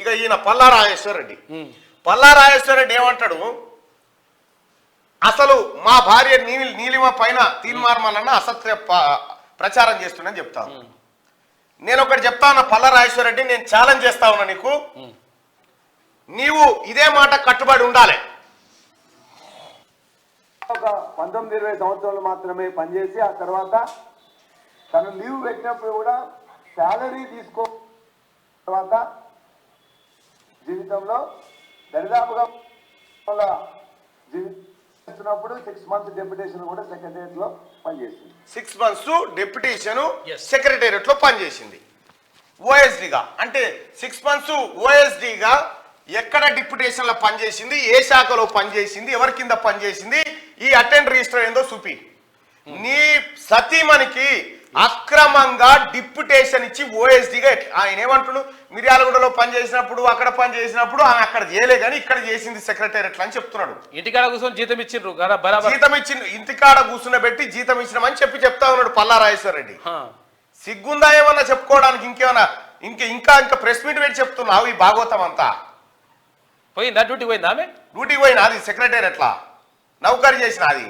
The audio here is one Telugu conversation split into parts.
ఇక ఈయన పల్లా రాజేశ్వర రెడ్డి ఏమంటాడు, అసలు మా భార్య నీలిమ పైన తీర్మార్మలన్న అసత్య ప్రచారం చేస్తుండని చెప్తాను. నేను ఒకటి చెప్తా ఉన్నా పల్లా రాజేశ్వర రెడ్డి, నేను ఛాలెంజ్ చేస్తా ఉన్నా నీకు, నీవు ఇదే మాట కట్టుబడి ఉండాలి. ఒక 19-20 సంవత్సరాలు మాత్రమే పనిచేసి ఆ తర్వాత తను లీవ్ పెట్టినప్పుడు కూడా శాలరీ తీసుకో తర్వాత జీవితంలో దరిదాపుగా జీవిస్తున్నప్పుడు 6 months డెప్యుటేషన్ కూడా సెక్రటేరియట్ లో పనిచేసింది. 6 months డెప్యుటేషన్ సెక్రటేరియట్ లో పనిచేసింది ఓఎస్డీగా. అంటే 6 months ఓఎస్డీగా ఎక్కడ డిప్యుటేషన్ లో పనిచేసింది, ఏ శాఖలో పనిచేసింది, ఎవరి కింద పనిచేసింది, ఈ అటెండ్ రిజిస్టర్ ఏందో చూపి. నీ సతీమణికి అక్రమంగా డిప్యుటేషన్ ఇచ్చి ఓఎస్డీగా ఆయన ఏమంటుడు, మిర్యాలగూడలో పనిచేసినప్పుడు అక్కడ పనిచేసినప్పుడు ఆమె అక్కడ చేయలే కానీ ఇక్కడ చేసింది సెక్రటేరియట్ అని చెప్తున్నాడు. ఇంటికాడ కూర్చొని జీతం ఇచ్చిండ్రు, జీతం ఇచ్చిన ఇంటికాడ కూర్చున్నబెట్టి జీతం ఇచ్చినామని చెప్తా ఉన్నాడు పల్లా రాజేశ్వర రెడ్డి. సిగ్గుందా ఏమన్నా చెప్పుకోవడానికి? ఇంకేమన్నా ఇంకా ప్రెస్ మీట్ పెట్టి చెప్తున్నావు ఈ భాగవతం అంతా. పోయిందా డ్యూటీకి పోయిందా? ఆమె డ్యూటీకి పోయినా అది సెక్రటేరియట్లా నౌకరీ చేసిన, అది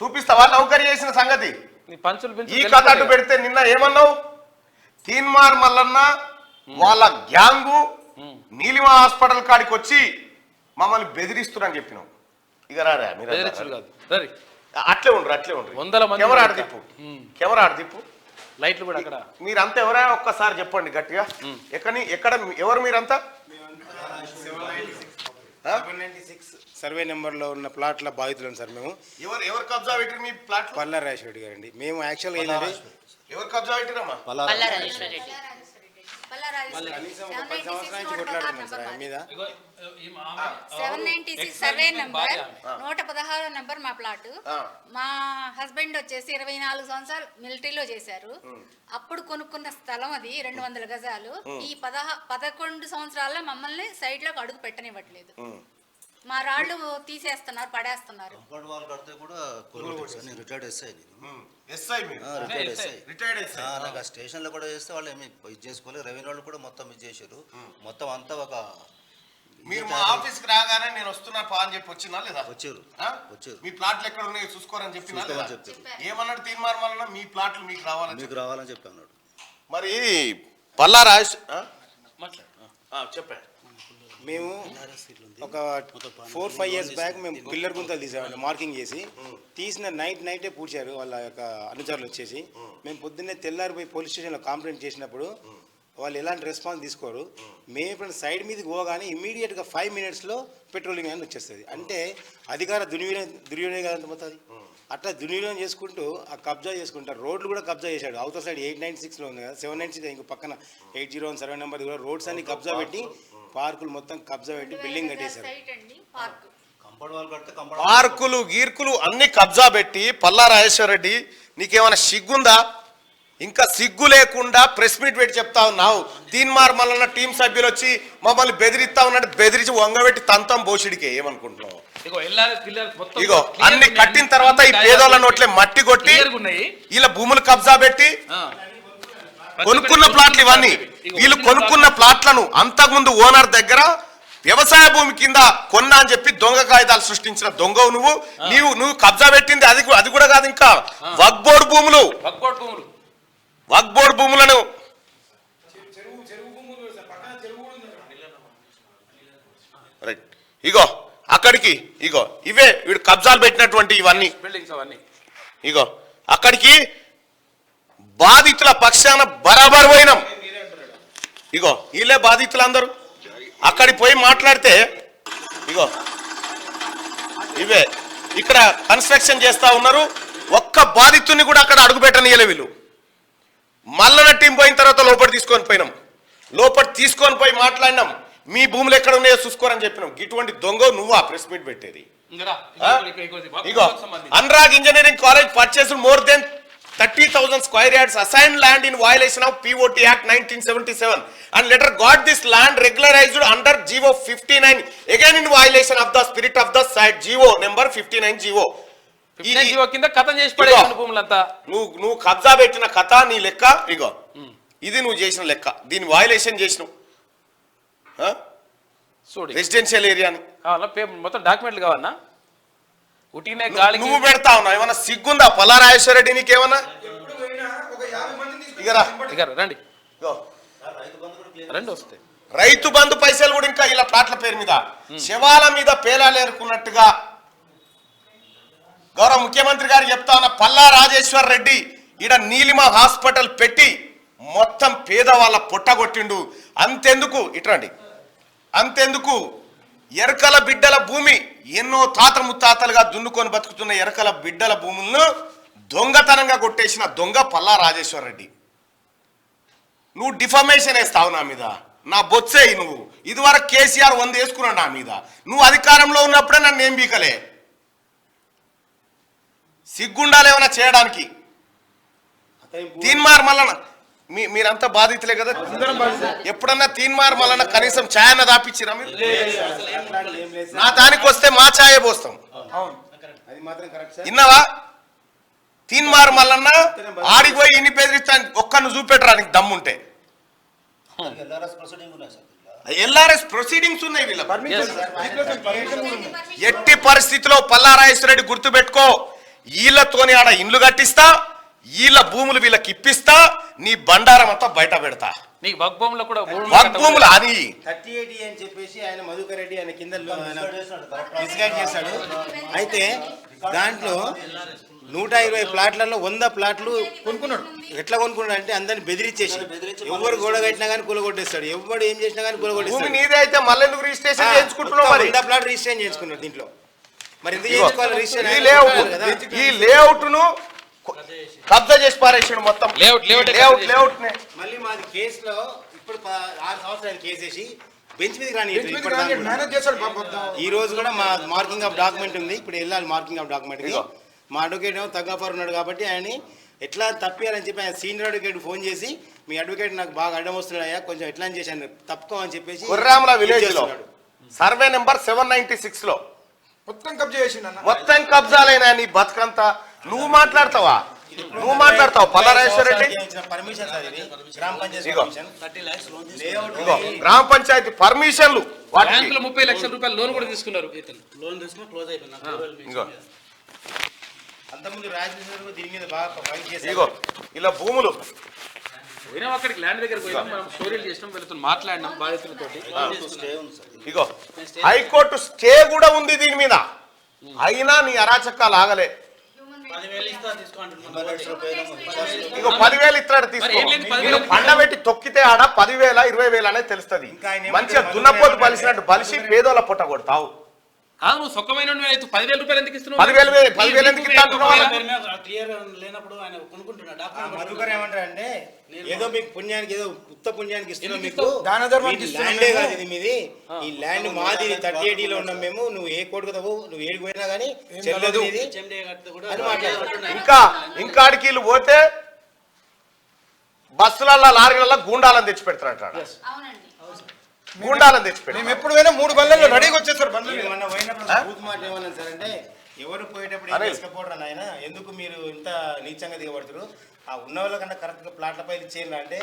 చూపిస్తావా నౌకరీ చేసిన సంగతి? ఈ కథ అటు పెడితే నిన్న ఏమన్నావు, తీన్మార్ మల్లన్న వాళ్ళ గ్యాంగు నీలిమ హాస్పిటల్ కాడికి వచ్చి మమ్మల్ని బెదిరిస్తున్నారని చెప్పినావు. ఇక రారా మీరు అట్లే ఉండరు. కెమెరా ఆడ తిప్పు లైట్లు కూడా అక్కడ. మీరంతా ఎవరైనా ఒక్కసారి చెప్పండి గట్టిగా, ఎక్కడ ఎవరు మీరంతా? 796 సర్వే నెంబర్ లో ఉన్న ప్లాట్ల బాధితులను సార్ మేము. ఎవరు కబ్జా పెట్టారు మీ ప్లాట్? పల్లా రాజేశ్వర రెడ్డి గారండి. మేము యాక్చువల్గా ఏంటంటే ఎవరు కబ్జా పెట్టారమ్మా? పల్లా రాజేశ్వర రెడ్డి. కనీసం 10 సంవత్సరాల నుంచి కొట్లాడుతున్నాం సార్ ఆయన మీద. 796 సర్వే నంబర్ 116 నంబర్ మా ప్లాట్. మా హస్బెండ్ వచ్చేసి 24 సంవత్సరాలు మిలిటరీలో చేశారు. అప్పుడు కొనుక్కున్న స్థలం అది 200 గజాలు. ఈ 11 సంవత్సరాల్లో మమ్మల్ని సైడ్ లోకి అడుగు పెట్టనివ్వట్లేదు. మా రాళ్ళు తీసేస్తున్నారు, పడేస్తున్నారు. స్టేషన్ లో కూడా చేస్తే వాళ్ళు ఏమి ఇది చేసుకోలేదు. రెవెన్యూ వాళ్ళు కూడా మొత్తం ఇది చేశారు. మొత్తం అంతా ఒక మీరు మా ఆఫీస్ కి రాగానే నేను వస్తున్నా అని చెప్పి వచ్చినా లేదా? వచ్చారు. మీ ప్లాట్లు ఎక్కడ ఉన్నాయో చూసుకోరని చెప్పినా ఏమన్నాడు తీర్మానం వల్ల మీ ప్లాట్లు మీకు రావాలని చెప్పి అన్నాడు. మరి పల్లా రాజేష్ చెప్పాడు. మేము ఒక 4-5 years బ్యాక్ మేము పిల్లర్ గుంతలు తీసామండి, మార్కింగ్ చేసి తీసిన నైటే పూడ్చారు వాళ్ళ యొక్క అనుచరులు వచ్చేసి. మేము పొద్దున్నే తెల్లారిపోయి పోలీస్ స్టేషన్లో కంప్లైంట్ చేసినప్పుడు వాళ్ళు ఎలాంటి రెస్పాన్స్ తీసుకోరు. మేము ఇప్పుడు సైడ్ మీదకి పోగానే ఇమీడియట్గా 5 minutesలో పెట్రోలింగ్ అని వచ్చేస్తుంది. అంటే అధికార దుర్వినియోగం అంతపోతుంది. అట్లా దుర్వినియోగం చేసుకుంటూ ఆ కబ్జా చేసుకుంటారు. రోడ్లు కూడా కబ్జా చేశాడు. అవతల సైడ్ 896లో ఉంది కదా, 796 ఇంకో పక్కన 801 సర్వే నెంబర్ కూడా రోడ్స్ అన్ని కబ్జా పెట్టి, పార్కులు మొత్తం కబ్జా పెట్టి బిల్డింగ్ కట్టేశారు. పార్కులు గీర్కులు అన్ని కబ్జా పెట్టి పల్లా రాజేశ్వర రెడ్డి నీకేమైనా సిగ్గుందా? ఇంకా సిగ్గు లేకుండా ప్రెస్ మీట్ పెట్టి చెప్తా ఉన్నావు. తీన్మార్ మల్లన్న టీం సభ్యులు వచ్చి మమ్మల్ని బెదిరిస్తా ఉన్నట్టు బెదిరించి వంగబెట్టి తంతం బోషుడికే ఏమనుకుంటున్నావు? ఇగో అన్ని కట్టిన తర్వాత ఈ పేదోళ్ళ నోట్లే మట్టి కొట్టి ఇలా భూములు కబ్జా పెట్టి కొనుక్కున్న ప్లాట్లు ఇవన్నీ. వీళ్ళు కొనుక్కున్న ప్లాట్లను అంతకుముందు ఓనర్ దగ్గర వ్యవసాయ భూమి కింద కొన్నా అని చెప్పి దొంగ కాగితాలు సృష్టించిన దొంగవు నువ్వు కబ్జా పెట్టింది అది కూడా కాదు, ఇంకా వక్ఫ్ బోర్డు భూములను రైట్. ఇగో అక్కడికి ఇవే వీడు కబ్జాలు పెట్టినటువంటి ఇవన్నీ ఇగో అక్కడికి బాధితుల పక్షాన బరాబర్ పోయినాం. ఇగో వీళ్ళే బాధితులందరూ అక్కడికి పోయి మాట్లాడితే ఇగో ఇవే ఇక్కడ కన్స్ట్రక్షన్ చేస్తా ఉన్నారు. ఒక్క బాధితుని కూడా అక్కడ అడుగు పెట్టనియలే వీళ్ళు. మల్లన్న టీం పోయిన తర్వాత లోపల తీసుకొని పోయి మాట్లాడినాం. మీ భూములు ఎక్కడ ఉన్నాయో చూసుకోరని చెప్పినాం. ఇటువంటి దొంగ నువ్వా ప్రెస్ మీట్ పెట్టేది? ఇగో Anurag engineering college purchase more than 30,000 square yards assigned land in violation of POT Act 1977 and later got this land regularized under GO 59 again in violation of the spirit of the site GO number 59 GO కింద కథ చేసి పడేసిన భూములంతా నువ్వు కబ్జా పెట్టిన కథ నీ లెక్క. ఇగో ఇది నువ్వు చేసిన లెక్క. దీని వయలేషన్ చేసినావు. చూడు రెసిడెన్షియల్ ఏరియాని కావాలా మొత్తం డాక్యుమెంట్లు కావాలన్నా ఉట్టినే గాలికి నువ్వు పెడతా ఉన్నావు, ఏమన్నా సిగ్గుందా పల్లారాజేశ్వర రెడ్డి నీకేమన్నా? ఇగరా ఇక రండి ఇగో. రండి వస్తే రైతు బంధు పైసలు కూడా ఇంకా ఇలా ప్లాట్ల పేరు మీద శవాల మీద పేలాలేరుకున్నట్టుగా గౌరవ ముఖ్యమంత్రి గారు చెప్తా ఉన్న పల్లా రాజేశ్వర్ రెడ్డి ఈడ నీలిమ హాస్పిటల్ పెట్టి మొత్తం పేదవాళ్ళ పొట్టగొట్టిండు. అంతెందుకు ఇట్రండి, అంతెందుకు ఎరకల బిడ్డల భూమి ఎన్నో తాత ముత్తాతలుగా దున్నుకొని బతుకుతున్న ఎరకల బిడ్డల భూములను దొంగతనంగా కొట్టేసిన దొంగ పల్లా రాజేశ్వర్ రెడ్డి. నువ్వు డిఫమేషన్ వేస్తావు నా మీద, నా బొత్సేయి నువ్వు. ఇదివరకు కేసీఆర్ 100 వేసుకున్నాడు నా మీద. నువ్వు అధికారంలో ఉన్నప్పుడే నన్ను ఏం బీకలే. సిగ్గుండాలేమైనా చేయడానికి. తీన్మార్ మల్లన్న మీరంతా బాధితులే కదా, ఎప్పుడన్నా తీన్మార్ మల్లన్న కనీసం ఛాయ్ అన్న దాపిచ్చిరా మీరు? నా దానికి వస్తే మా ఛాయే పోస్తాం. అది మాత్రం కరెక్ట్ సార్. విన్నావా? తీన్మార్ మల్లన్న ఆడికి పోయి ఇన్ని బెదిరిస్తాను, ఒక్కను చూపెట్టరా నీకు దమ్ముంటే. ఎల్ఆర్ఎస్ ప్రొసీడింగ్స్ ఉన్నాయి వీళ్ళ. ఎట్టి పరిస్థితిలో పల్లారాజేశ్వర రెడ్డి గుర్తు పెట్టుకో, వీళ్ళతోని ఆడ ఇండ్లు కట్టిస్తా, వీళ్ళ భూములు వీళ్ళకి ఇప్పిస్తా, నీ బండారం అంతా బయట పెడతా. నీకు భూములో కూడా భూములు అది 38 అని చెప్పేసి ఆయన మధుకర్ రెడ్డి ఆయన కింద మిస్గైడ్ చేశాడు. అయితే దాంట్లో 120 ప్లాట్లలో 100 ప్లాట్లు కొనుక్కున్నాడు. ఎట్లా కొనుక్కున్నాడు అంటే అందరిని బెదిరించేసి, ఎవరు గొడవ కట్టినా కానీ కూలగొట్టేస్తాడు, ఎవరు ఏం చేసినా కానీ భూమి కూలగొట్టేస్తాడు. నీదే అయితే మళ్ళీ ఎందుకు రిజిస్ట్రేషన్ చేయించుకుంటున్నావు? మరి 100 ప్లాట్ రిజిస్ట్రేషన్ చేసుకున్నాడు దీంట్లో. మరి ఎందుకు చేయించుకోవాలి ఈ రిజిస్ట్రేషన్? లేఅవుట్, ఈ లేఅవుట్ ను కబ్జా చేసి పారేసాడు మొత్తం. లేఅవుట్ మళ్ళీ మాది కేసులో ఇప్పుడు 6 సంవత్సరాలు కేసు వేసి బెంచ్ మీద కానీ ఈ రోజు కూడా మా మార్కింగ్ ఆఫ్ డాక్యుమెంట్ ఉంది. ఇప్పుడు వెళ్ళాలి మార్కింగ్ ఆఫ్ డాక్యుమెంట్ కి. మా అడ్వకేట్ ఏమో తగ్గఫర్ ఉన్నాడు కాబట్టి ఆయన ఎట్లా తప్పియాలని చెప్పి ఆయన సీనియర్ అడ్వకేట్ ఫోన్ చేసి, మీ అడ్వకేట్ నాకు బాగా అడ్డం వస్తున్నాడు అయ్యా, కొంచెం ఎట్లా అని చేసి ఆయన తప్పుకోమని చెప్పేసి కుర్రాముల విలేజ్ లో సర్వే నెంబర్ 796 లో మొత్తం కబ్జాలైనా నీ బతుకంతా. నువ్వు మాట్లాడతావా? నువ్వు మాట్లాడతావు పల్లారాజేశ్వర రెడ్డి? పర్మిషన్ సార్ ఇది, గ్రామ పంచాయతీ ఇగో పర్మిషన్. ఇగో గ్రామ పంచాయతీ పర్మిషన్లు వాటికి బ్యాంకులో 30 లక్షల రూపాయలు లోన్ కూడా తీసుకున్నారు. ఇగో అంతకుముందు రాజేశ్వర దీని మీద బాగా ఫైట్ చేశారు. ఇగో ఇలా భూములు పోయినాం అక్కడికి ల్యాండ్ దగ్గరికి పోయినాం, మనం స్టోరీలు చేసినాం, వీళ్ళతో మాట్లాడినాం బాధితులతోటి. ఇగో హైకోర్టు స్టే కూడా ఉంది దీని మీద, అయినా నీ అరాచకాలు ఆగలే. ఇగో 10,000 ఇస్తాడు తీసుకో. నేను పండబెట్టి తొక్కితే ఆడ 10,000 20,000 అనేది తెలుస్తుంది. మంచిగా దున్నపోతు బలిసినట్టు బలిసి పేదోళ్ళ పుట్ట కొడతావు. కాదు నువ్వు సొక్కమైన 10,000 రూపాయలు ఎందుకు ఇస్తున్నావు? 10,000 ఎందుకు ఇస్తా అంటున్నావు? మధుకర్ ఏమంటారు అంటే, ఏదో మీకు పుణ్యానికి ఏదో ఉత్త పుణ్యానికి ఇస్తున్నాం, మీకు దాన ధర్మానికి ల్యాండే కాదు ఇది మీది, ఈ ల్యాండ్ మాది 38 లో ఉన్నాం మేము, నువ్వు ఏ కోర్టు కదా నువ్వు ఏడికి పోయినా కానీ చెల్లదు ఇది అని మాట్లాడుతున్నాడు. ఇంకా ఆడికి వీళ్ళు పోతే బస్సులలో లారీలలో గూండాలను తెచ్చి పెడతారట. అవునండి. గూండాలను తెచ్చి పెడతారు. మేము ఎప్పుడు పోయినా 3 బళ్ళల్లో రెడీగా వచ్చేస్తారు బండ్లు. మొన్న పోయినప్పుడు బూత్ మాట ఏమన్నా సార్ అంటే, ఎవరు పోయేటప్పుడు ఏం తీసుకపోవడం నాయన, ఎందుకు మీరు ఇంత నీచంగా దిగబడుతున్నారు, ఆ ఉన్న వాళ్ళకన్నా కరెక్ట్ గా ప్లాట్ల పై చేయండి అంటే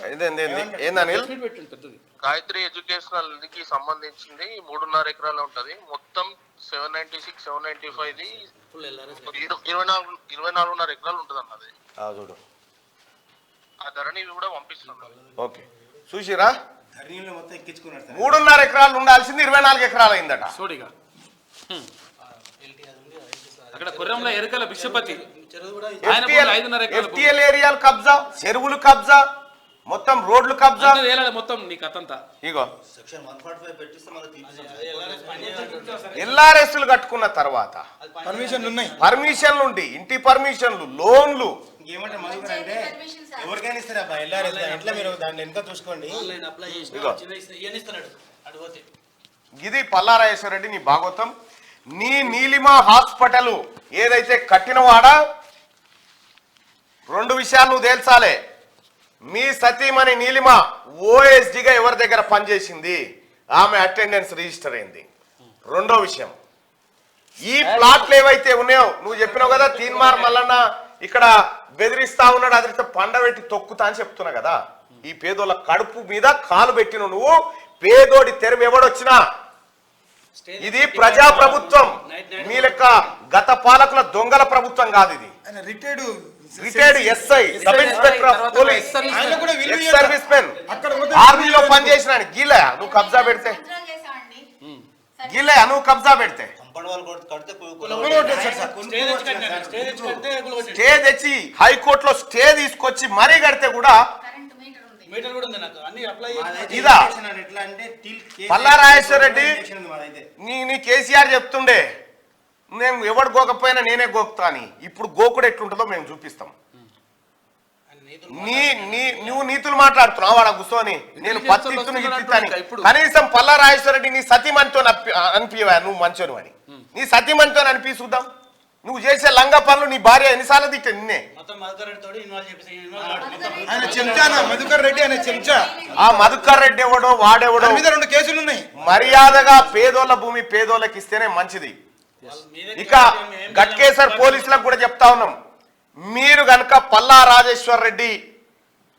గాయత్రి ఎడ్యుకేషనల్ కి సంబంధించింది 3.5 ఎకరాలు ఉంటది. మొత్తం 796, 795 24.5 ఎకరాలు ఉంటది అన్నది. చూడు ఆ ధరని కూడా పంపిస్తున్నాను. ఓకే చూసిరా, ధరణిలో మొత్తం ఎక్కించుకున్నాడు సార్. 3.5 ఎకరాలు ఉండాల్సింది 24 ఎకరాలు అయిందట. చూడిగా అక్కడ కుర్రంలో ఎరుకల బిక్షపతి FTL ఏరియాలు కబ్జా, చెరువులు కబ్జా, మొత్తం రోడ్లు కబ్జా, మొత్తం నీ కథంతా. ఇగో సెక్షన్ 145 పెట్టిస్తే మళ్ళీ ఎల్ఆర్ఎస్లు కట్టుకున్న తర్వాత పర్మిషన్లు ఉన్నాయి, పర్మిషన్లు ఉండి ఇంటి పర్మిషన్లు, లోన్లు. ఏమంటే మధుకర్ అంటే ఎవరికైనా ఇస్తారా అబ్బా ఎల్ఆర్ఎస్ ఎట్లా మీరు దాంట్లో ఎంత చూసుకోండి. ఇది పల్లారాజేశ్వర రెడ్డి నీ భాగవతం. నీ నీలిమ హాస్పిటల్ ఏదైతే కట్టినవాడా 2 విషయాలు నువ్వు తేల్చాలే. మీ సతీమణి నీలిమ ఓఎస్డిగా ఎవరి దగ్గర పనిచేసింది, ఆమె అటెండెన్స్ రిజిస్టర్ అయింది. 2వ విషయం, ఈ ప్లాట్లు ఏవైతే ఉన్నాయో నువ్వు చెప్పినావు కదా, తీన్మార్ మల్లన్న ఇక్కడ బెదిరిస్తా ఉన్నాడు, అదిరిస్తే పండబెట్టి తొక్కుతా అని చెప్తున్నా కదా. ఈ పేదోళ్ళ కడుపు మీద కాలు పెట్టిన నువ్వు పేదోడి తెరువు ఎవడొచ్చినా ఇది ప్రజా ప్రభుత్వం. మీ లెక్క గత పాలకుల దొంగల ప్రభుత్వం కాదు ఇది. ఆయన retired SI, sub inspector of police, ఆయన కూడా విలువ ఎక్స్ సర్వీస్ మెన్, అక్కడ పోతే ఆర్మీలో పనిచేసిన గీలే నువ్వు కబ్జా పెడితే, సంవత్సరాలు చేసామండి. గీలే నువ్వు కబ్జా పెడితే కంపౌండ్ వాళ్ళు కడితే స్టే తెచ్చి హైకోర్టులో స్టే తీసుకొచ్చి మరీ కడితే కూడా కరెంట్ మీటర్ ఉంది. మీటర్ కూడా ఉంది నాకు అన్ని అప్లై ఇదా ఎట్లా అంటే పల్లా రాజేశ్వర రెడ్డి నీ కేసీఆర్ చెప్తుండే నేను ఎవడు గోకపోయినా నేనే గోకుతా అని. ఇప్పుడు గోకుడు ఎట్లుంటుందో మేము చూపిస్తాం. నువ్వు నీతులు మాట్లాడుతున్నావు వాడ కూర్చొని నేను పత్తిత్తుని గిత్తిస్తాను. కనీసం పల్లా రాజేశ్వర రెడ్డి నీ సతీమణితో అనిపించవా నువ్వు మంచోను అని? నీ సతీమణితో అనిపి చూద్దాం. నువ్వు చేసే లంగా పనులు నీ భార్య ఎన్నిసార్లు తిట్టే నిన్నే. ఆయన చెంచానా మధుకర్ రెడ్డి అనే చెంచా. ఆ మధుకర్ రెడ్డి ఎవడో వాడెవడో మీద 2 కేసులు ఉన్నాయి. మర్యాదగా పేదోళ్ళ భూమి పేదోళ్ళకి ఇస్తేనే మంచిది. ఇక గట్కేసర్ పోలీసులకు కూడా చెప్తా ఉన్నాం, మీరు గనక పల్లా రాజేశ్వర్ రెడ్డి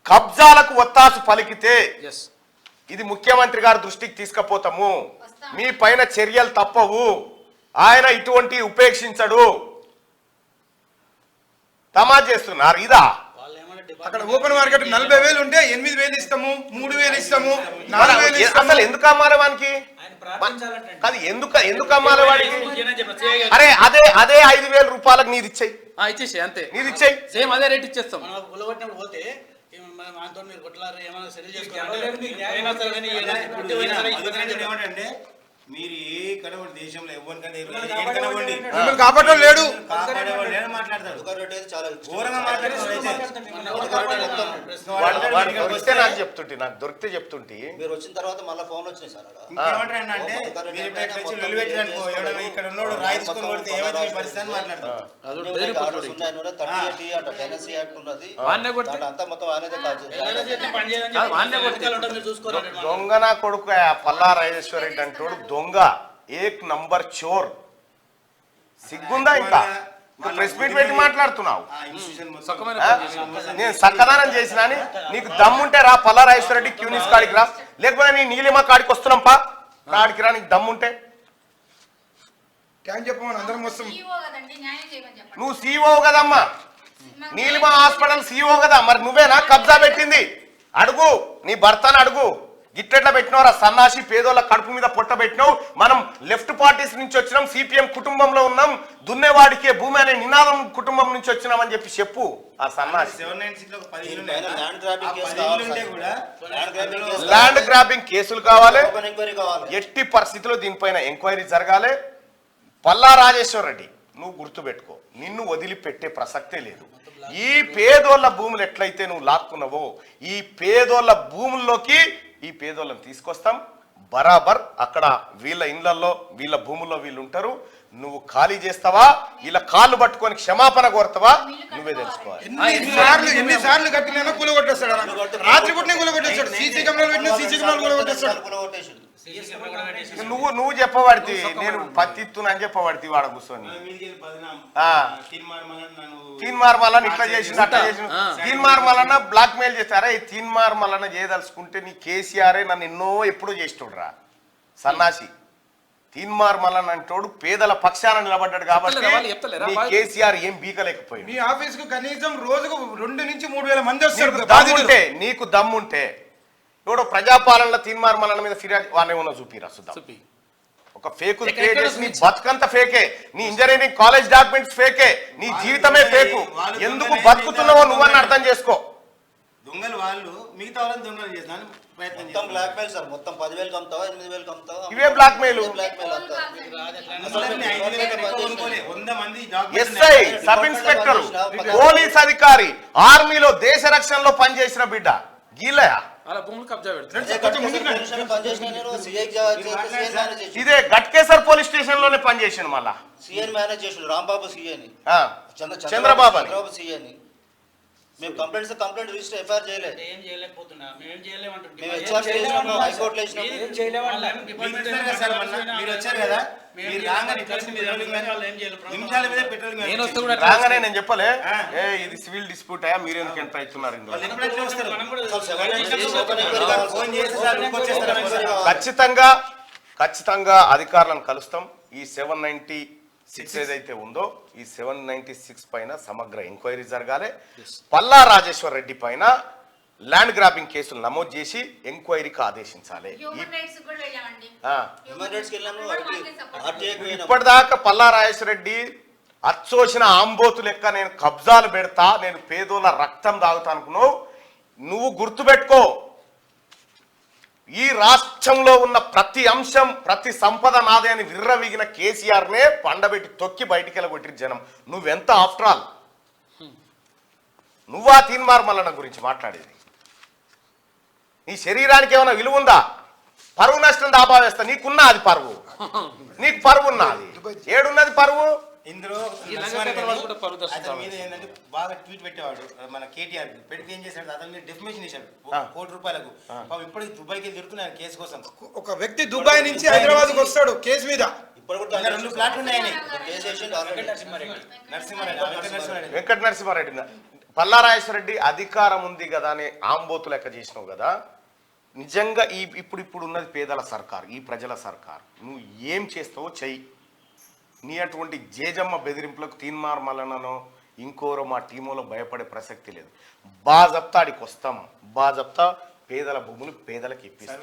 కబ్జాలకు ఒత్తాసు పలికితే ఇది ముఖ్యమంత్రి గారి దృష్టికి తీసుకుపోతాము. మీ పైన చర్యలు తప్పవు. ఆయన ఇటువంటి ఉపేక్షించడు. తమాజ్ చేస్తున్నారు ఇదా? అక్కడ ఓపెన్ మార్కెట్ 40,000 ఉంటే 8,000 ఇస్తాము, 3,000 ఇస్తాము, 4,000 ఇస్తాము. అసలు ఎందుకు అమ్మాలి వానికి? కాదు ఎందుకు అమ్మాలి వాడికి? అరే అదే 5,000 రూపాయలకు నీది ఇచ్చేయి, ఇచ్చేసి అంతే, నీది ఇచ్చేయి. సేమ్ అదే రేట్ ఇచ్చేస్తాం. పోతే మీరు కొట్లారు ఏమైనా సెటిల్ ఏమంటే మీరు ఏ కడవండి దేశంలో ఎవరికంటే మిమ్మల్ని కాపాడడం లేడు. మాట్లాడతాడు చాలా ఘోరంగా వాడు వస్తే నాకు చెప్తుంటే, నాకు దొరికితే చెప్తుంటే. మీరు వచ్చిన తర్వాత మళ్ళీ ఫోన్ వచ్చినాయి సార్ అక్కడ. ఇక్కడ ఉన్నోడు రాయి తీసుకొని కొడితే ఏమైతే మీ పరిస్థితి అని మాట్లాడతాడు. అంతా మొత్తం ఆయనదే కాదు. దొంగ నా కొడుకు పల్లా రాజేశ్వర రెడ్డి అంటోడు దొంగ, ఏక్ నంబర్ చోర్. సిగ్గుందా? ఇంకా ప్రెస్ మీట్ పెట్టి మాట్లాడుతున్నావు. నేను సక్కదానం చేసినా అని నీకు దమ్ముంటే రా పల్లా రాజేశ్వర రెడ్డి క్యూనిస్ కాడికి రా, లేకపోతే నీ నీలిమ కాడికి వస్తున్నాం పా, కాడికి రా నీకు దమ్ముంటే. ట్యాంక్ చెప్పమని అందరం వస్తాం. ఈవో కదండి, న్యాయం చేయమని చెప్పండి. నువ్వు సీఓ కదమ్మా, నీలిమ హాస్పిటల్ సీఓ కదా, మరి నువ్వేనా కబ్జా పెట్టింది? అడుగు నీ భర్తను అడుగు. గిట్టెట్లా పెట్టినవరా సన్నాసి, పేదోళ్ళ కడుపు మీద పొట్ట పెట్టినావు. మనం లెఫ్ట్ పార్టీస్ నుంచి వచ్చినాం, సిపిఎం కుటుంబంలో ఉన్నాం, దున్నేవాడికే భూమి అనే నినాదం కుటుంబం నుంచి వచ్చినామని చెప్పు ఆ సన్నాసి. ల్యాండ్ గ్రాబింగ్ కేసులు కావాలి, ఎట్టి పరిస్థితిలో దీనిపైన ఎంక్వైరీ జరగాలి. పల్లా రాజేశ్వర రెడ్డి నువ్వు గుర్తుపెట్టుకో, నిన్ను వదిలిపెట్టే ప్రసక్తే లేదు. ఈ పేదోళ్ళ భూములు ఎట్లయితే నువ్వు లాక్కున్నావో ఈ పేదోళ్ళ భూముల్లోకి ఈ పేదోళ్ళని తీసుకొస్తాం. బరాబర్ అక్కడ వీళ్ళ ఇళ్లలో వీళ్ళ భూముల్లో వీళ్ళు ఉంటారు. నువ్వు ఖాళీ చేస్తావా, వీళ్ళ కాళ్ళు పట్టుకొని క్షమాపణ కోరుతావా నువ్వే తెలుసుకోవాలి. ఎన్నిసార్లు కట్టినా కూలగొట్టేస్తాడు. రాత్రి పుట్టిన కూలగొట్టేస్తాడు. సీసీ కెమెరాలు పెట్టిన సీసీ కెమెరాలు కూలగొట్టేస్తాడు. నువ్వు చెప్పబడితే నేను పత్తిత్తును అని చెప్పబడితే వాడ కూర్చొని తీన్మార్ మల్లన్న ఇట్లా చేసింది అట్లా చేసింది, తీన్మార్ మల్లన్న బ్లాక్ మెయిల్ చేస్తారా? ఈ తీన్మార్ మల్లన్న చేయదలుచుకుంటే నీ కేసీఆర్ నన్ను ఎన్నో ఎప్పుడో చేసేటోడురా సన్నాసి. తీన్మార్ మల్లన్న అంటోడు పేదల పక్షాన నిలబడ్డాడు కాబట్టి కేసీఆర్ ఏం బీకలేకపోయింది. మీ ఆఫీస్ కు కనీసం రోజుకు 2 నుంచి 3,000 మంది వస్తారు. నీకు దమ్ముంటే ఎవడో ప్రజాపాలనలో తీన్మార్ మల్లన్న మీద ఫిర్యాదు వానే ఉన్న చూపిరా చూద్దాం. ఒక ఫేక్ క్రియేట్ చేసి నీ బతుకంత ఫేకే, నీ ఇంజనీరింగ్ కాలేజ్ డాక్యుమెంట్స్ ఫేకే, నీ జీవితమే ఫేకు. ఎందుకు బతుకుతున్నావో నువ్వని అర్థం చేసుకో. దొంగలు వాళ్ళు మిగతా వాళ్ళని దొంగలు చేస్తాను మొత్తం బ్లాక్ మెయిల్ సార్. మొత్తం 10,000 కమ్ముతావా 8,000 కమ్ముతావా? ఇవే blackmail. SI, sub inspector, police అధికారి, ఆర్మీలో దేశ రక్షణలో పనిచేసిన బిడ్డ గీలయా ఇదే గట్కేసర్ పోలీస్ స్టేషన్ లోనే పనిచేసాను. మళ్ళా సీఎన్ మేనేజ్ చేసాడు రాంబాబు సీఎని, చంద్రబాబు సీఎని మేము కంప్లైంట్ రిజిస్టర్ ఎఫ్ఐఆర్ చేయలేదు. ఏం చేయలేకపోతున్నా మేము చేయలేమంటున్నాం. మేము హెచ్ఆర్ చేసినాము, హైకోర్టులో వేసినాము. మీరు వచ్చారు కదా, మీరు రాగానే ఇట్లా వచ్చి మీరు నిమిషాల మీద పెట్రోలింగ్ నేను వస్తే కూడా రాగానే నేను చెప్పలే ఏ ఇది సివిల్ డిస్ప్యూట్ అయ్యా మీరు ఎందుకు ఎంత అవుతున్నారు ఇందులో ఫోన్ చేసి సార్ వచ్చేస్తారు. ఖచ్చితంగా అధికారులను కలుస్తాం. ఈ 796 ఏదైతే ఉందో ఈ 796 పైన సమగ్ర ఎంక్వైరీ జరగాలి. పల్లా రాజేశ్వర్ రెడ్డి పైన ల్యాండ్ గ్రాబింగ్ కేసులు నమోదు చేసి ఎంక్వైరీకి ఆదేశించాలి. హ్యూమన్ రైట్స్ కూడా వెళ్ళామండి. హ్యూమన్ రైట్స్కి వెళ్ళాము, ఆర్టీఐకి పోయినాము. ఇప్పటిదాకా పల్లా రాజేశ్వర రెడ్డి అచ్చోసిన ఆంబోతు లెక్క నేను కబ్జాలు పెడతా, నేను పేదోళ్ళ రక్తం తాగుతా అనుకున్నావు. నువ్వు గుర్తుపెట్టుకో, ఈ రాష్ట్రంలో ఉన్న ప్రతి అంశం ప్రతి సంపద నాదే అని విర్రవీగిన కేసీఆర్నే పండబెట్టి తొక్కి బయటికి వెళ్ళగొట్టిన జనం. నువ్వెంత ఆఫ్టర్ ఆల్ నువ్వా తీన్మార్ మల్లన్న గురించి మాట్లాడేది? నీ శరీరానికి ఏమైనా విలువ ఉందా? పరువు నష్టం దాబా వేస్తా. నీకున్నా అది పరువు, నీకు పరువు ఉన్నది. ఏడున్నది పరువు? ఇందులో ఈ లంగపేటల వాళ్ళు కూడా పరువు అతని దర్శిస్తారు. మీద ఏంటంటే బాగా ట్వీట్ పెట్టేవాడు మన కేటీఆర్ పెడితే ఏం చేశాడు, అతని మీద డెఫిమేషన్ ఇచ్చాడు ₹1 కోటి. పాపం ఇప్పటికి దుబాయ్కి తిరుగుతున్నాడు కేసు కోసం. ఒక వ్యక్తి దుబాయ్ నుంచి హైదరాబాద్కి వస్తాడు కేసు మీద. ఇప్పుడు కూడా ఇంకా 2 ప్లాట్లు ఉన్నాయని కేసు వేసిండు ఆల్రెడీ. నరసింహారెడ్డి వెంకట నరసింహారెడ్డి పల్లారాజేశ్వరరెడ్డి అధికారం ఉంది కదా అని ఆంబోతు లెక్క చేసినావు కదా. నిజంగా ఇప్పుడు ఉన్నది పేదల సర్కార్, ఈ ప్రజల సర్కార్. నువ్వు ఏం చేస్తావో చెయ్యి. నీ అటువంటి జేజమ్మ బెదిరింపులకు తీన్మార్ మల్లనో ఇంకోరో మా టీములో భయపడే ప్రసక్తి లేదు. బాజప్తా ఆడికి వస్తాం, బాజప్తా పేదల భూములు పేదలకు ఇప్పిస్తాం,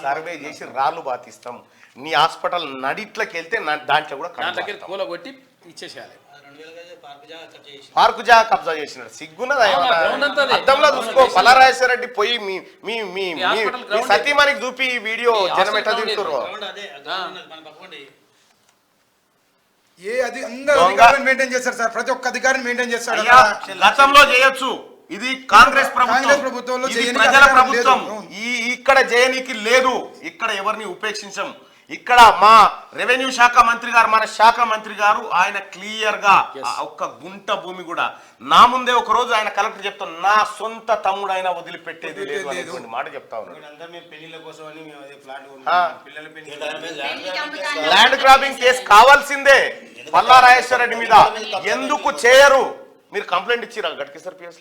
సర్వే చేసి రాళ్ళు బాతిస్తాం. నీ హాస్పిటల్ నడిట్లోకి వెళ్తే దాంట్లో కూడా దాని దగ్గర కూలగొట్టి ఇచ్చేసేయాలి. పార్కు జాగా కబ్జా చేసినాడు. సిగ్గున్నదా? ground అంతా అదే. అద్దంలో చూసుకో. పల్లారాజేశ్వర రెడ్డి పోయి మీ సతీమణికి చూపి ఈ వీడియో జనం ఎట్లా తింటుర్రో. ఏ అది అందరూ అధికారులను మెయింటైన్ చేస్తారు సార్, ప్రతి ఒక్క అధికారిని మెయింటైన్ చేస్తాడు. అయ్యా, గతంలో చేయొచ్చు. ఇది కాంగ్రెస్ ప్రభుత్వంలో ఇది చేయనీకి ప్రజల అధికారం ప్రభుత్వం. లేదు. ఇక్కడ చేయనీకి లేదు. ఇక్కడ ఎవరిని ఉపేక్షించం. ఇక్కడ మా రెవెన్యూ శాఖ మంత్రి గారు, మన శాఖ మంత్రి గారు ఆయన క్లియర్ గా ఒక్క గుంట భూమి కూడా నా ముందే ఒక రోజు ఆయన కలెక్టర్ చెప్తాను, నా సొంత తమ్ముడు అయినా వదిలిపెట్టేది లేదు అనేటువంటి మాట చెప్తా ఉన్నాడు. పెళ్లిళ్ళ కోసం అని మేము అదే ఫ్లాట్ పిల్లల పెళ్లి ల్యాండ్ గ్రాబింగ్ కేసు కావాల్సిందే పల్లారాజేశ్వర రెడ్డి మీద. ఎందుకు చేయరు? మీరు కంప్లైంట్ ఇచ్చిరా గట్కేసర్ పిఎస్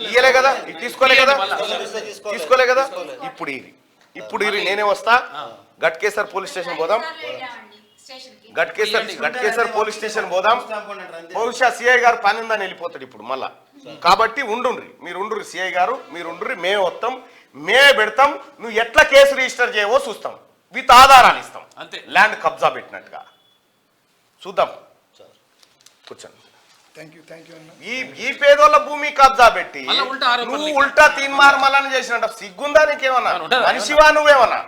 ఇయ్యలే కదా, తీసుకోలే కదా. ఇప్పుడు ఇది నేనే వస్తా. గట్కేసర్ పోలీస్ స్టేషన్ పోదాం. గట్కేసర్ పోలీస్ స్టేషన్ పోదాం. బహుశా సిఐ గారు పని ఉందని వెళ్ళిపోతాడు ఇప్పుడు మళ్ళా. కాబట్టి మీరు ఉండ్రి సిఐ గారు, మీరు ఉండ్రి, మేము వస్తాం, మేమే పెడతాం. నువ్వు ఎట్లా కేసు రిజిస్టర్ చేయవో చూస్తాం, విత్ ఆధారాలు ఇస్తాం. అంతే. ల్యాండ్ కబ్జా పెట్టినట్టుగా చూద్దాం. కూర్చోండి. ఈ పేదోళ్ళ భూమి కబ్జా పెట్టి మళ్ళా ఉల్టా ఆరోపణలు నువ్వు ఉల్టా తీన్మార్ మల్లన చేసినట్టు సిగ్గుందా నీకేమన్నా? మనిషివా నువ్వేమన్నా?